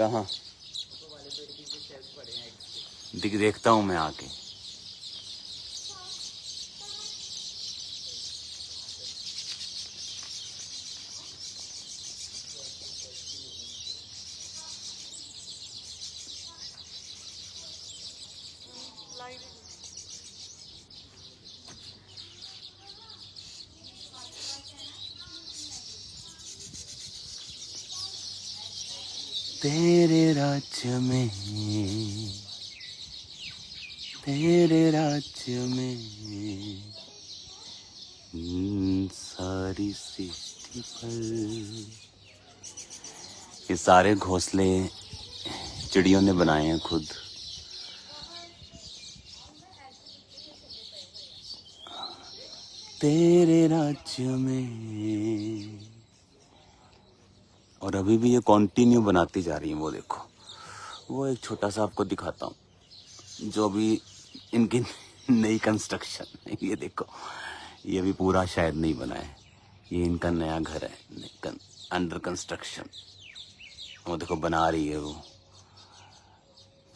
कहाँ? देखता हूँ मैं आके। तेरे राज्य में, तेरे राज्य में सारी सृष्टि पर। ये सारे घोंसले चिड़ियों ने बनाए हैं खुद। तेरे राज्य में। और अभी भी ये कंटिन्यू बनाती जा रही है। वो देखो, वो एक छोटा सा आपको दिखाता हूँ जो भी इनकी नई कंस्ट्रक्शन। ये देखो, ये भी पूरा शायद नहीं बना है। ये इनका नया घर है, अंडर कंस्ट्रक्शन। वो देखो बना रही है वो,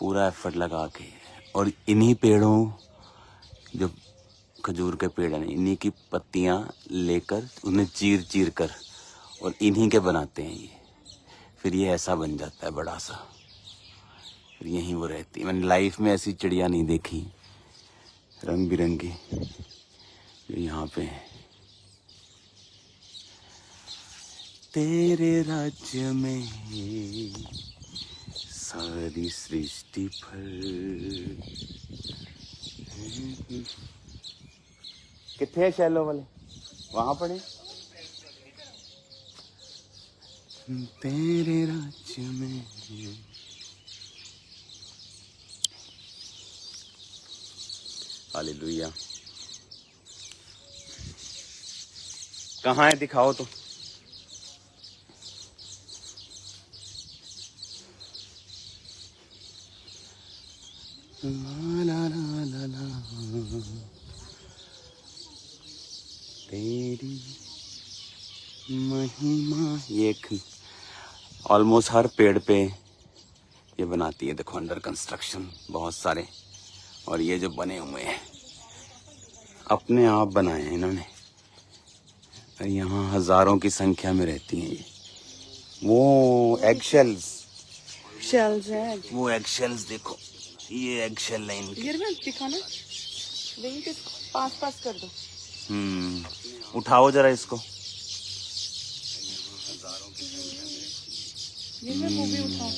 पूरा एफर्ट लगा के। और इन्हीं पेड़ों, जो खजूर के पेड़ हैं, इन्हीं की पत्तियां लेकर उन्हें चीर चीर कर और इन्हीं के बनाते हैं ये। फिर ये ऐसा बन जाता है बड़ा सा। फिर यहीं वो रहती है। मैंने लाइफ में ऐसी चिड़िया नहीं देखी रंग बिरंगी जो यहाँ पे है। तेरे राज्य में सारी सृष्टि पर। कितने शैलो वाले वहां पड़े। तेरे राज्य में। हालेलुया। कहाँ है, दिखाओ तो। ला ला ला ला ला, तेरी महिमा। ये ऑलमोस्ट हर पेड़ पे ये बनाती है। देखो अंडर कंस्ट्रक्शन बहुत सारे। और ये जो बने हुए हैं अपने आप बनाए हैं इन्होंने। यहाँ हजारों की संख्या में रहती हैं ये। वो एग शेल्स है। वो एग शेल्स देखो, ये एग शेल है इनकी। ये दिखाना, के पास कर दो। उठाओ जरा इसको। ये वो भी उठाओ।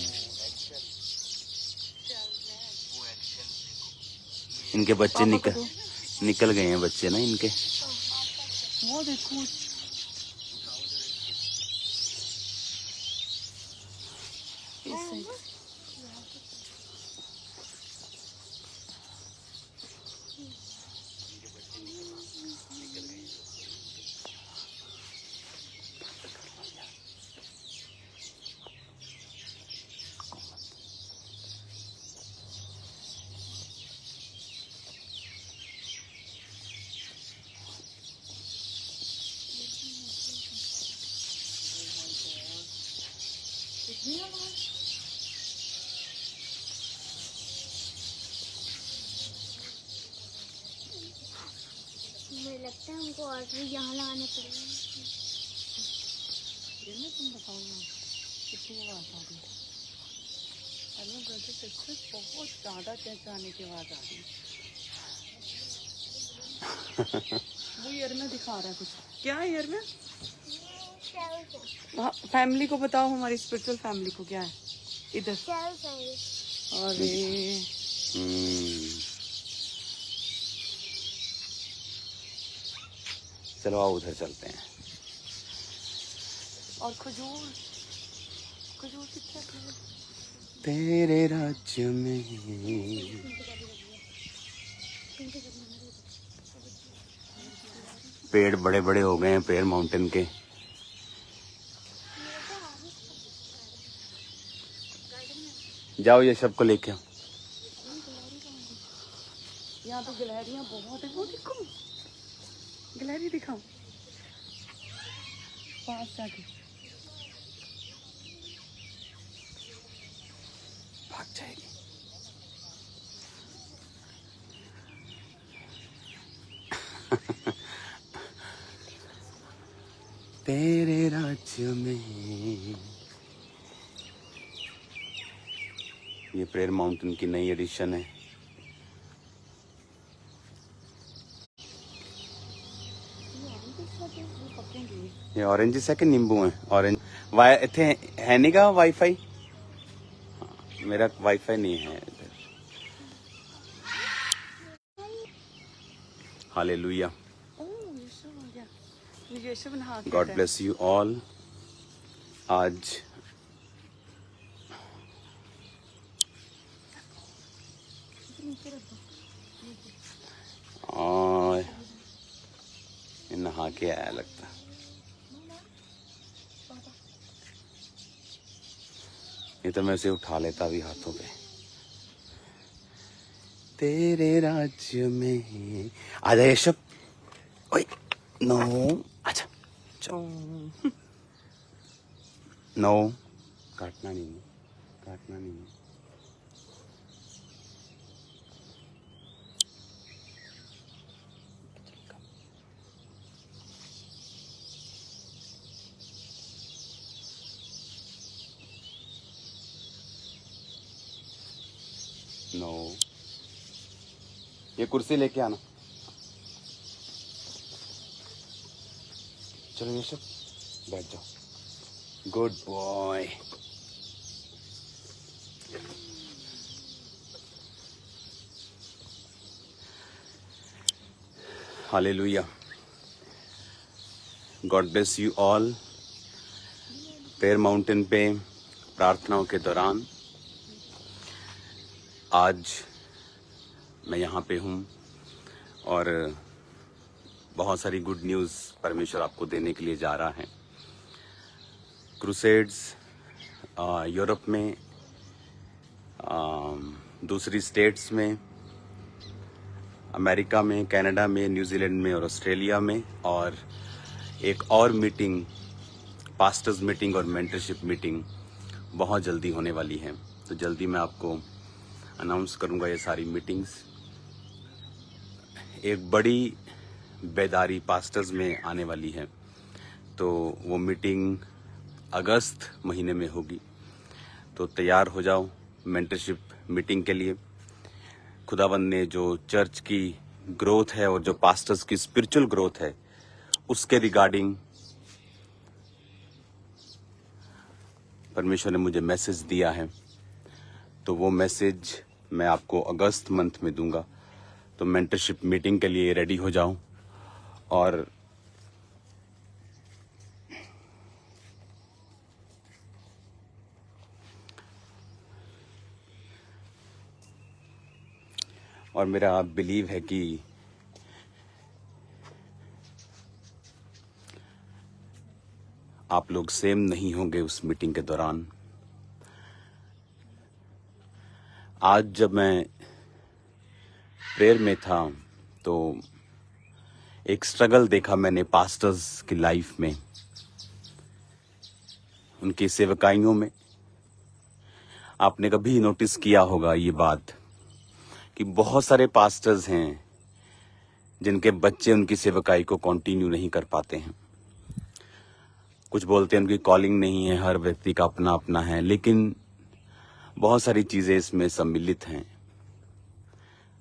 इनके बच्चे निकल गए हैं बच्चे ना इनके। वो देखो, मुझे लगता है हमको और भी यहाँ लगाने पड़ेंगे। तुम बताओ ना कितनी आवाज आ रही है। हेलो ब्रदर, बहुत ज्यादा चहचहाने की आवाज आ रही है। वो ईयर में दिखा रहा है कुछ। क्या है ईयर में? फैमिली को बताओ, हमारी स्पिरिचुअल फैमिली को क्या है इधर। अरे चलो आओ उधर चलते हैं। और खजूर कितना तेरे राज्य में। पेड़ बड़े बड़े हो गए हैं, पेड़ माउंटेन के। जाओ ये सबको लेके आओ। यहाँ तो गिलहरियाँ बहुत है। वो देखो, गिलहरी दिखाओ पास जाके। भाग जाएगी। तेरे राज्य में। ये प्रेयर माउंटेन की नई एडिशन है। ये ऑरेंज है कि नींबू है? ऑरेंज वाई इतने है नहीं का वाईफाई? मेरा वाईफाई नहीं है इधर। हालेलुया। यीशु आ गया। यीशु बना के गॉड ब्लेस यू ऑल। आज नहा के आया लगता। ये तो मैं उसे उठा लेता भी हाथों पे। तेरे राज्य में आजा यशव। ओए नो आजा। नो काटना नहीं है, काटना नहीं है। नो ये कुर्सी लेके आना। चलो यशव बैठ जाओ। Good boy. Hallelujah. God bless you all. Prayer mountain पे प्रार्थनाओं के दौरान आज मैं यहाँ पे हूँ और बहुत सारी गुड न्यूज़ परमेश्वर आपको देने के लिए जा रहा है। क्रूसेड्स यूरोप में, दूसरी स्टेट्स में, अमेरिका में, कनाडा में, न्यूजीलैंड में और ऑस्ट्रेलिया में, और एक और मीटिंग, पास्टर्स मीटिंग और मेंटरशिप मीटिंग बहुत जल्दी होने वाली है। तो जल्दी मैं आपको अनाउंस करूंगा ये सारी मीटिंग्स। एक बड़ी बेदारी पास्टर्स में आने वाली है। तो वो मीटिंग अगस्त महीने में होगी। तो तैयार हो जाओ मेंटरशिप मीटिंग के लिए। खुदावंद ने जो चर्च की ग्रोथ है और जो पास्टर्स की स्पिरिचुअल ग्रोथ है उसके रिगार्डिंग परमेश्वर ने मुझे मैसेज दिया है। तो वो मैसेज मैं आपको अगस्त मंथ में दूंगा। तो मेंटरशिप मीटिंग के लिए रेडी हो जाओ। और मेरा बिलीव है कि आप लोग सेम नहीं होंगे उस मीटिंग के दौरान। आज जब मैं प्रेयर में था तो एक स्ट्रगल देखा मैंने पास्टर्स की लाइफ में, उनकी सेवकाइयों में। आपने कभी नोटिस किया होगा ये बात कि बहुत सारे पास्टर्स हैं जिनके बच्चे उनकी सेवकाई को कंटिन्यू नहीं कर पाते हैं। कुछ बोलते हैं उनकी कॉलिंग नहीं है, हर व्यक्ति का अपना अपना है, लेकिन बहुत सारी चीज़ें इसमें सम्मिलित हैं,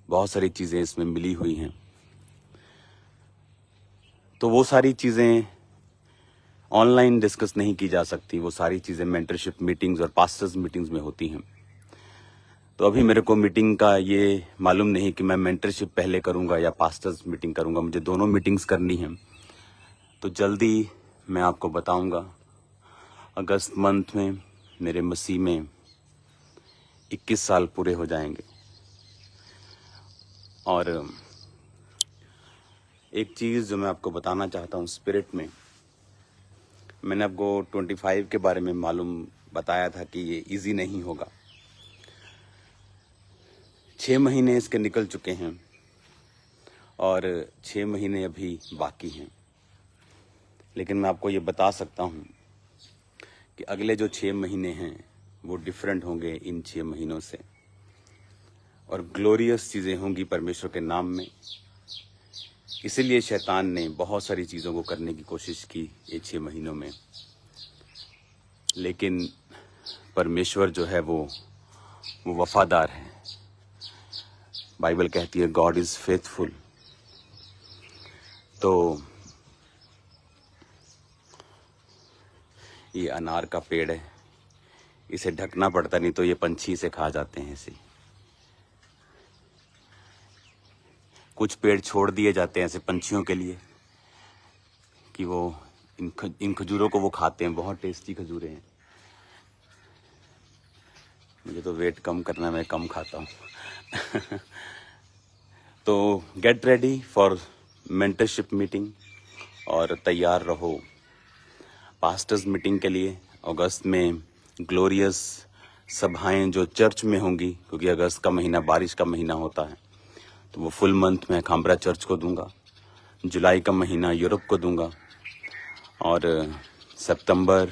बहुत सारी चीज़ें इसमें मिली हुई हैं। तो वो सारी चीज़ें ऑनलाइन डिस्कस नहीं की जा सकती। वो सारी चीज़ें मेंटरशिप मीटिंग्स और पास्टर्स मीटिंग्स में होती हैं। तो अभी मेरे को मीटिंग का ये मालूम नहीं कि मैं मेंटरशिप पहले करूंगा या पास्टर्स मीटिंग करूंगा। मुझे दोनों मीटिंग्स करनी है। तो जल्दी मैं आपको बताऊंगा। अगस्त मंथ में मेरे मसीह में 21 साल पूरे हो जाएंगे। और एक चीज़ जो मैं आपको बताना चाहता हूँ स्पिरिट में, मैंने आपको 25 के बारे में मालूम बताया था कि ये इजी नहीं होगा। 6 महीने इसके निकल चुके हैं और 6 महीने अभी बाकी हैं। लेकिन मैं आपको ये बता सकता हूँ कि अगले जो 6 महीने हैं वो डिफरेंट होंगे इन 6 महीनों से, और ग्लोरियस चीज़ें होंगी परमेश्वर के नाम में। इसीलिए शैतान ने बहुत सारी चीज़ों को करने की कोशिश की ये 6 महीनों में, लेकिन परमेश्वर जो है वो वफादार है। बाइबल कहती है गॉड इज़ फेथफुल। तो ये अनार का पेड़ है, इसे ढकना पड़ता, नहीं तो ये पंछी इसे खा जाते हैं। ऐसे कुछ पेड़ छोड़ दिए जाते हैं ऐसे पंछियों के लिए कि वो इन खजूरों को वो खाते हैं। बहुत टेस्टी खजूरें हैं। मुझे तो वेट कम करना है, मैं कम खाता हूँ। तो get ready for mentorship meeting और तैयार रहो पास्टर्स मीटिंग के लिए। अगस्त में ग्लोरियस सभाएं जो चर्च में होंगी, क्योंकि अगस्त का महीना बारिश का महीना होता है, तो वो फुल मंथ में खामरा चर्च को दूंगा। जुलाई का महीना यूरोप को दूंगा, और सितंबर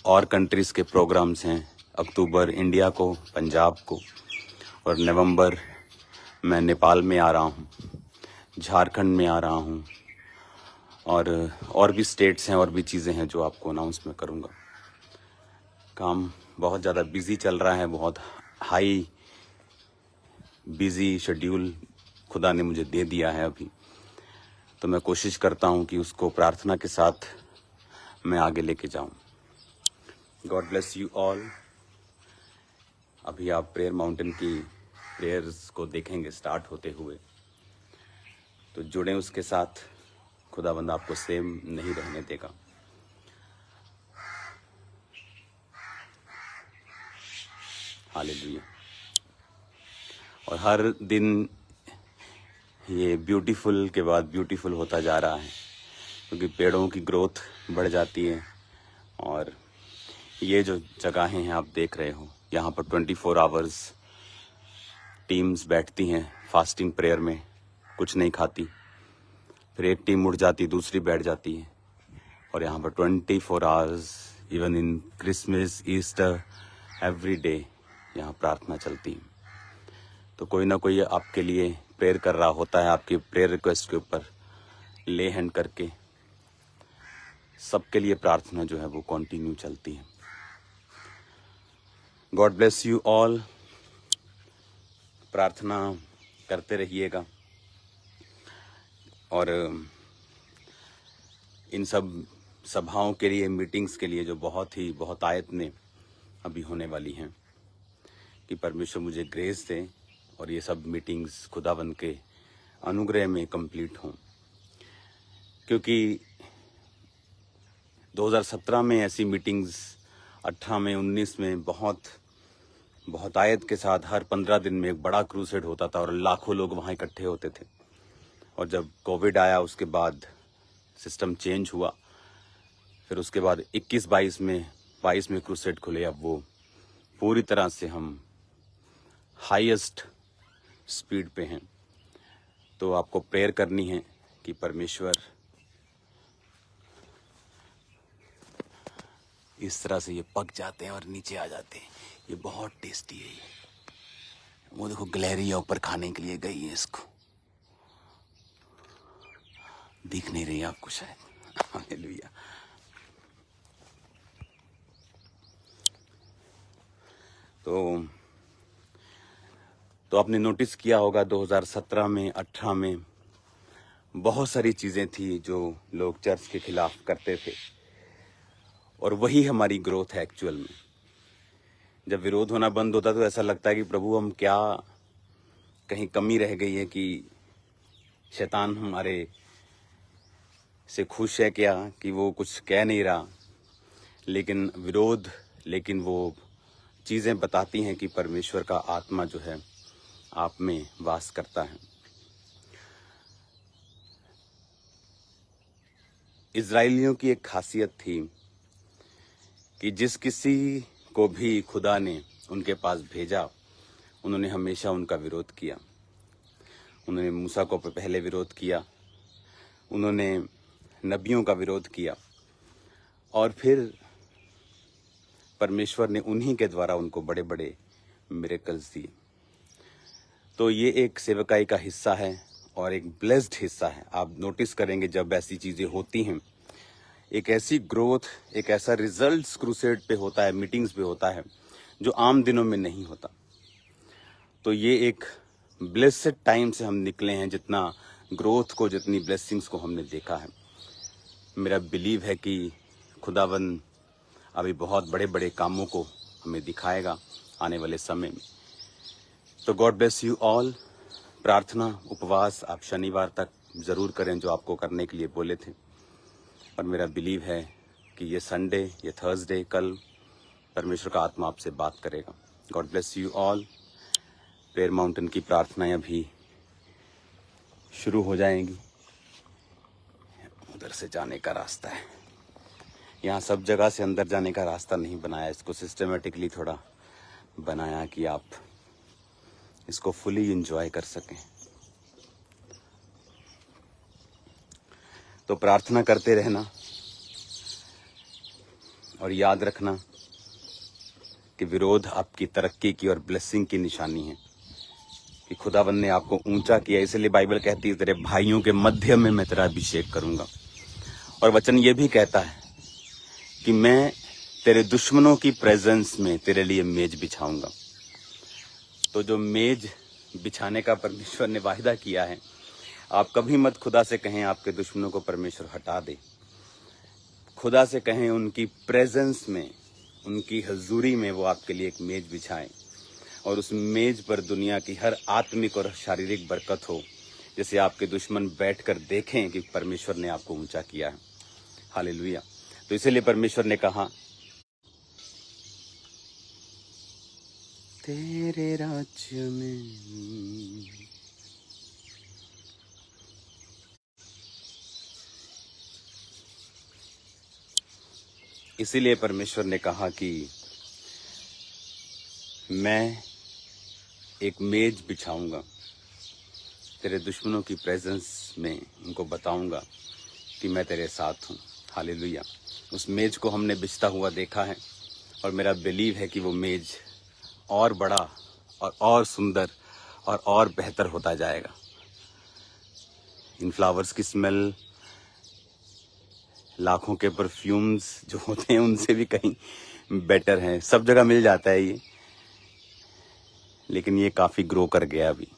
और कंट्रीज़ के प्रोग्राम्स हैं। अक्टूबर इंडिया को, पंजाब को, और नवंबर मैं नेपाल में आ रहा हूँ, झारखंड में आ रहा हूँ, और भी स्टेट्स हैं और भी चीज़ें हैं जो आपको अनाउंस मैं करूँगा। काम बहुत ज़्यादा बिजी चल रहा है, बहुत हाई बिजी शेड्यूल खुदा ने मुझे दे दिया है अभी। तो मैं कोशिश करता हूँ कि उसको प्रार्थना के साथ मैं आगे लेके जाऊँ। God bless you all. अभी आप प्रेयर माउंटेन की प्रेयर्स को देखेंगे स्टार्ट होते हुए, तो जुड़ें उसके साथ। खुदाबंद आपको सेम नहीं रहने देगा। हालेलुया। और हर दिन ये ब्यूटीफुल के बाद ब्यूटीफुल होता जा रहा है, क्योंकि पेड़ों की ग्रोथ बढ़ जाती है। और ये जो जगहें हैं आप देख रहे हो, यहाँ पर 24 आवर्स टीम्स बैठती हैं फास्टिंग प्रेयर में, कुछ नहीं खाती। फिर एक टीम उठ जाती, दूसरी बैठ जाती है, और यहाँ पर 24 hours, even in Christmas, Easter, every day यहाँ प्रार्थना चलती है। तो कोई ना कोई आपके लिए प्रेयर कर रहा होता है, आपकी प्रेयर रिक्वेस्ट के ऊपर ले हैंड करके। सबके लिए प्रार्थना जो है वो कंटिन्यू चलती है। God bless you all. प्रार्थना करते रहिएगा, और इन सब सभाओं के लिए, मीटिंग्स के लिए जो बहुत आयत ने अभी होने वाली हैं, कि परमेश्वर मुझे ग्रेस दे और ये सब मीटिंग्स खुदाबंद के अनुग्रह में कंप्लीट हों। क्योंकि 2017 में ऐसी मीटिंग्स, 18 में, 19 में बहुत आयत के साथ हर 15 दिन में एक बड़ा क्रूसेड होता था और लाखों लोग वहाँ इकट्ठे होते थे। और जब कोविड आया उसके बाद सिस्टम चेंज हुआ। फिर उसके बाद 21-22 में क्रूसेड खुले। अब वो पूरी तरह से हम हाईएस्ट स्पीड पे हैं। तो आपको प्रेयर करनी है कि परमेश्वर इस तरह से ये पक जाते हैं और नीचे आ जाते हैं। ये बहुत टेस्टी है। वो देखो गिलहरियाँ ऊपर खाने के लिए गई है, इसको दिख नहीं रही आपको शायद। हालेलुया। तो आपने नोटिस किया होगा 2017 में, 18 में बहुत सारी चीज़ें थी जो लोग चर्च के खिलाफ करते थे, और वही हमारी ग्रोथ है एक्चुअल में। जब विरोध होना बंद होता तो ऐसा लगता है कि प्रभु हम क्या, कहीं कमी रह गई है कि शैतान हमारे से खुश है क्या, कि वो कुछ कह नहीं रहा। लेकिन वो चीज़ें बताती हैं कि परमेश्वर का आत्मा जो है आप में वास करता है। इजराइलियों की एक खासियत थी कि जिस किसी को भी खुदा ने उनके पास भेजा, उन्होंने हमेशा उनका विरोध किया। उन्होंने मूसा को पहले विरोध किया, उन्होंने नबियों का विरोध किया, और फिर परमेश्वर ने उन्हीं के द्वारा उनको बड़े बड़े मिरेकल्स दिए। तो ये एक सेवकाई का हिस्सा है और एक ब्लेस्ड हिस्सा है। आप नोटिस करेंगे जब ऐसी चीज़ें होती हैं, एक ऐसी ग्रोथ, एक ऐसा रिजल्ट्स क्रूसेड पे होता है, मीटिंग्स पे होता है जो आम दिनों में नहीं होता। तो ये एक ब्लेस्ड टाइम से हम निकले हैं, जितना ग्रोथ को, जितनी ब्लेसिंग्स को हमने देखा है। मेरा बिलीव है कि खुदावन अभी बहुत बड़े बड़े कामों को हमें दिखाएगा आने वाले समय में। तो गॉड ब्लेस यू ऑल। प्रार्थना, उपवास आप शनिवार तक ज़रूर करें जो आपको करने के लिए बोले थे। और मेरा बिलीव है कि ये संडे, ये थर्सडे, कल परमेश्वर का आत्मा आपसे बात करेगा। God bless you all. Prayer mountain की प्रार्थनाएं अभी शुरू हो जाएंगी। उधर से जाने का रास्ता है, यहाँ सब जगह से अंदर जाने का रास्ता नहीं बनाया, इसको सिस्टमेटिकली थोड़ा बनाया कि आप इसको फुली एंजॉय कर सकें। तो प्रार्थना करते रहना और याद रखना कि विरोध आपकी तरक्की की और ब्लेसिंग की निशानी है, कि खुदावन ने आपको ऊंचा किया। इसलिए बाइबल कहती है तेरे भाइयों के मध्य में मैं तेरा अभिषेक करूंगा। और वचन ये भी कहता है कि मैं तेरे दुश्मनों की प्रेजेंस में तेरे लिए मेज बिछाऊंगा। तो जो मेज बिछाने का परमेश्वर ने वायदा किया है, आप कभी मत खुदा से कहें आपके दुश्मनों को परमेश्वर हटा दे। खुदा से कहें उनकी प्रेजेंस में, उनकी हजूरी में वो आपके लिए एक मेज बिछाएं और उस मेज पर दुनिया की हर आत्मिक और शारीरिक बरकत हो, जैसे आपके दुश्मन बैठकर देखें कि परमेश्वर ने आपको ऊंचा किया है। हालेलुया। तो इसीलिए परमेश्वर ने कहा तेरे राज्य में इसीलिए परमेश्वर ने कहा कि मैं एक मेज बिछाऊंगा तेरे दुश्मनों की प्रेजेंस में, उनको बताऊंगा कि मैं तेरे साथ हूँ। हालेलुया। उस मेज को हमने बिछता हुआ देखा है और मेरा बिलीव है कि वो मेज और बड़ा और सुंदर और बेहतर होता जाएगा। इन फ्लावर्स की स्मेल लाखों के परफ्यूम्स जो होते हैं उनसे भी कहीं बेटर है। सब जगह मिल जाता है ये, लेकिन ये काफी ग्रो कर गया अभी।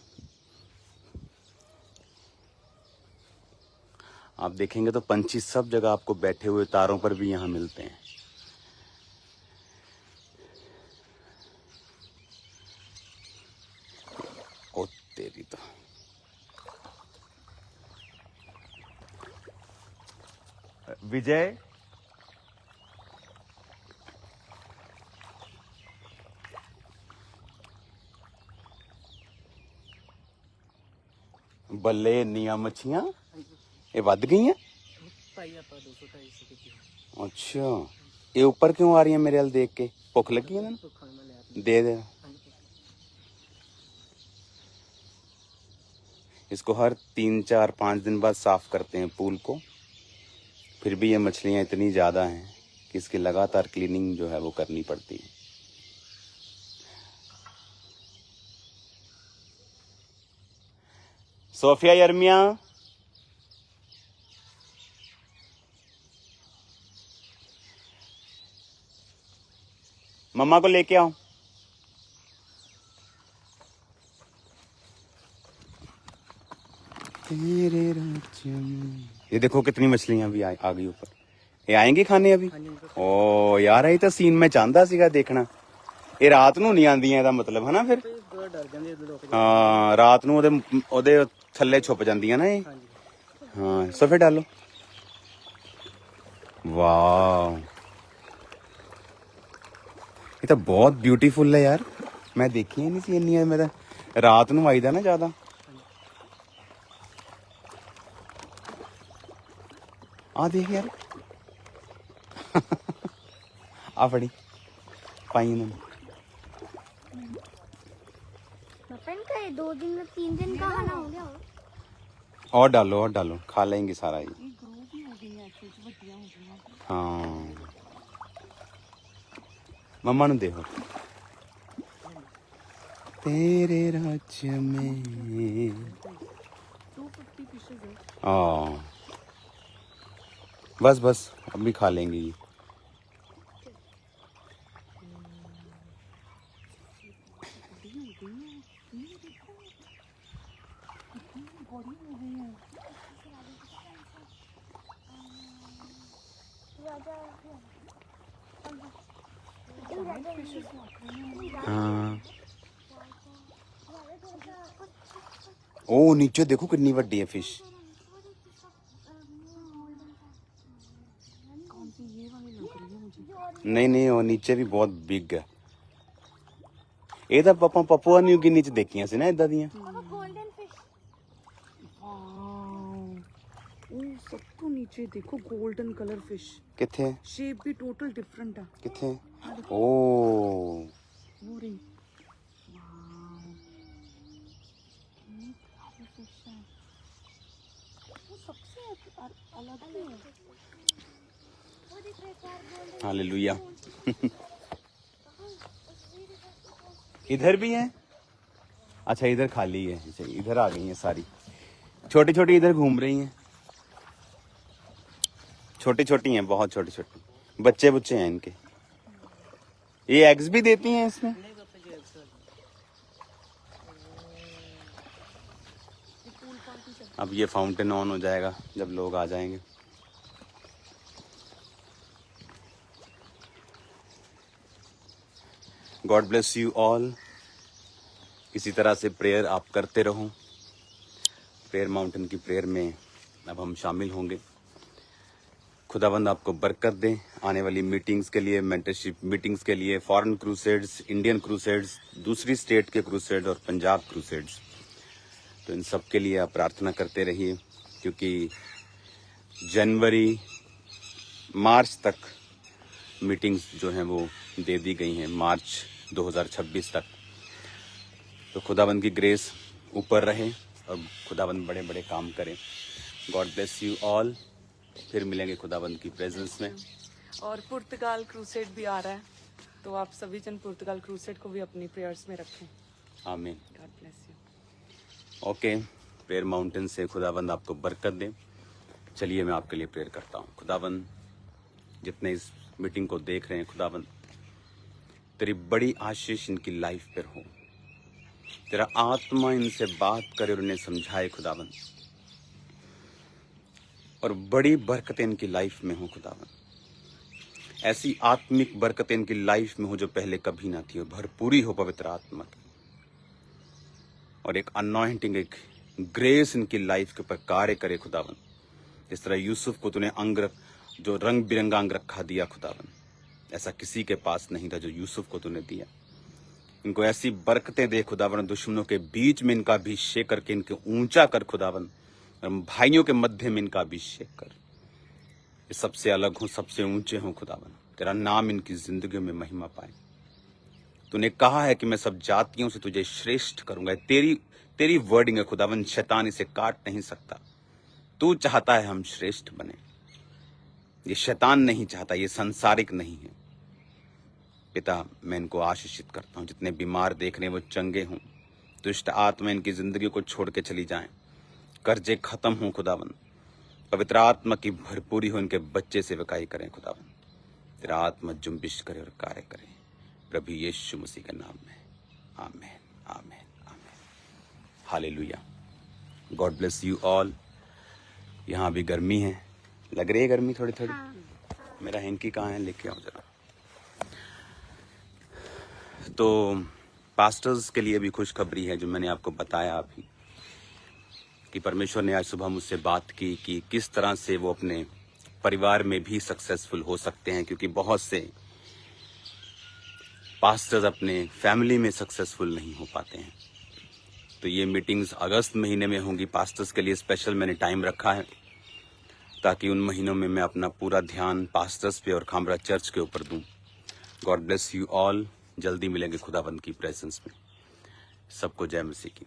आप देखेंगे तो पंछी सब जगह आपको बैठे हुए तारों पर भी यहाँ मिलते हैं। ओ तेरी तो विजय, ਬੱਲੇ ਇੰਨੀਆਂ ਮੱਛੀਆਂ ਇਹ ਵੱਧ ਗਈਆਂ। अच्छा, ये ऊपर क्यों आ रही है मेरे वाल देख के? भुख लगी है ना? दे दे। इसको हर 3, 4, 5 दिन बाद साफ करते हैं पूल को। फिर भी ये मछलियाँ इतनी ज़्यादा हैं कि इसकी लगातार क्लीनिंग जो है वो करनी पड़ती है। सोफिया, यर्मिया, मम्मा को लेके आओ। तेरे राज्य में ये देखो कितनी मछलियां भी आ गई ऊपर। ये आएंगी खाने अभी। ओ यार, ये तो सीन मैं चाहता सीगा देखना। ਇਹ ਰਾਤ ਨੂੰ ਨਹੀਂ ਆਉਂਦੀਆਂ, ਇਹਦਾ ਮਤਲਬ ਹੈ ਨਾ। ਫਿਰ ਹਾਂ, ਰਾਤ ਨੂੰ ਉਹਦੇ ਥੱਲੇ ਛੁਪ ਜਾਂਦੀਆਂ ਨਾ ਇਹ। ਹਾਂ, ਸਫੇ ਡਾਲੋ। ਵਾਓ, ਇਹ ਤਾਂ ਬਹੁਤ ਬਿਊਟੀਫੁਲ ਹੈ ਯਾਰ। ਮੈਂ ਦੇਖੀਆਂ ਨਹੀਂ ਸੀ ਇੰਨੀਆਂ। ਮੈਂ ਤਾਂ ਰਾਤ ਨੂੰ ਆਈਦਾ ਨਾ ਜ਼ਿਆਦਾ। ਆ ਦੇਖ ਯਾਰ, ਆ ਫੜੀ ਪਾਈ ਇਹਨਾਂ ਨੇ। इनका 2 दिन में 3 दिन का खाना हो गया। और डालो, खा लेंगे सारा ये। हाँ, मम्मा नु देखो तेरे राज्य में 250 पीसेस है। हाँ बस बस अभी खा लेंगे ये। हाँ ओ नीचे देखो कितनी बड़ी है फिश। कौन सी ये वाली लग रही है मुझे। नहीं नहीं वो नीचे भी बहुत बिग है। ਇਹ ਤਾਂ ਆਪਾਂ ਪਪੂਆ ਨਿਊ ਗਿਨੀ ਚ ਦੇਖੀਆਂ ਸੀ ਨਾ ਇਦਾਂ ਦੀਆਂ। गोल्डन फिश ओ सब तो नीचे देखो गोल्डन कलर फिश। ਕਿੱਥੇ शेप भी टोटल डिफरेंट है। ਕਿੱਥੇ ਓ वो रही। वाव ये फिश है। वो सबसे अलग ही है। वो दिख रहा है चार गोल्डन हालेलुया। इधर भी है अच्छा इधर खाली है। अच्छा इधर आ गई हैं सारी छोटी छोटी इधर घूम रही हैं। छोटी छोटी हैं बहुत छोटी छोटी बच्चे बुच्चे हैं इनके। ये एग्स भी देती हैं इसमें। अब ये फाउंटेन ऑन हो जाएगा जब लोग आ जाएंगे। God bless you all. इसी तरह से प्रेयर आप करते रहो। प्रेयर माउंटेन की प्रेयर में अब हम शामिल होंगे। खुदावंद आपको बरकत दे आने वाली मीटिंग्स के लिए, मेंटरशिप मीटिंग्स के लिए, फॉरेन क्रूसेड्स, इंडियन क्रूसेड्स, दूसरी स्टेट के क्रूसेड और पंजाब क्रूसेड्स। तो इन सब के लिए आप प्रार्थना करते रहिए क्योंकि जनवरी मार्च तक मीटिंग्स जो हैं वो दे दी गई हैं, मार्च 2026 तक। तो खुदावंद की ग्रेस ऊपर रहे और खुदावंद बड़े बड़े काम करें। God bless you all. फिर मिलेंगे खुदावंद की प्रेजेंस में। और पुर्तगाल क्रूसेड भी आ रहा है तो आप सभी जन पुर्तगाल क्रूसेड को भी अपनी प्रेयर्स में रखें। आमीन। God bless you. Okay prayer mountain से खुदावंद आपको बरकत दे। चलिए मैं आपके लिए प्रेयर करता हूँ। खुदावंद जितने इस मीटिंग को देख रहे हैं खुदावंद तेरी बड़ी आशीष इनकी लाइफ पर हो। तेरा आत्मा इनसे बात करे और उन्हें समझाए खुदावंद और बड़ी बरकतें इनकी लाइफ में हो खुदावंद। ऐसी आत्मिक बरकतें इनकी लाइफ में हो जो पहले कभी ना थी और भरपूरी हो पवित्र आत्मा की। और एक अनॉइंटिंग, एक ग्रेस इनकी लाइफ के ऊपर कार्य करे खुदावंद। जिस तरह यूसुफ को तूने अंग जो रंग बिरंगा अंग रखा दिया खुदावंद, ऐसा किसी के पास नहीं था जो यूसुफ को तूने दिया। इनको ऐसी बरकतें दे खुदावंद। दुश्मनों के बीच में इनका अभिषेक करके इनके ऊंचा कर खुदावंद। भाइयों के मध्य में इनका अभिषेक कर। ये सबसे अलग हो, सबसे ऊंचे हों खुदावंद। तेरा नाम इनकी जिंदगी में महिमा पाए। तूने कहा है कि मैं सब जातियों से तुझे श्रेष्ठ करूंगा। तेरी वर्डिंग है खुदावंद। शैतान इसे काट नहीं सकता। तू चाहता है हम श्रेष्ठ बने। ये शैतान नहीं चाहता, ये संसारिक नहीं है। पिता मैं इनको आशीषित करता हूँ। जितने बीमार देख रहे हैं वो चंगे हों। दुष्ट आत्मा इनकी जिंदगी को छोड़ के चली जाएं। कर्जे खत्म हों खुदावंद। पवित्र आत्मा की भरपूरी हो। इनके बच्चे सेवकाई करें खुदावंद। तेरा आत्मा जुम्बिश करे और कार्य करे प्रभु यीशु मसीह के नाम में। आमीन आमीन आमीन। Hallelujah. God bless you all. यहाँ भी गर्मी है, लग रही है गर्मी थोड़ी थोड़ी। मेरा हैंकी कहाँ है, लेके आओ जरा। तो पास्टर्स के लिए भी खुशखबरी है जो मैंने आपको बताया अभी कि परमेश्वर ने आज सुबह मुझसे बात की कि किस तरह से वो अपने परिवार में भी सक्सेसफुल हो सकते हैं, क्योंकि बहुत से पास्टर्स अपने फैमिली में सक्सेसफुल नहीं हो पाते हैं। तो ये मीटिंग्स अगस्त महीने में होंगी। पास्टर्स के लिए स्पेशल मैंने टाइम रखा है ताकि उन महीनों में मैं अपना पूरा ध्यान पास्टर्स पे और खामरा चर्च के ऊपर दूं। God bless you all. जल्दी मिलेंगे खुदाबंद की प्रेजेंस में। सबको जय मसीह की।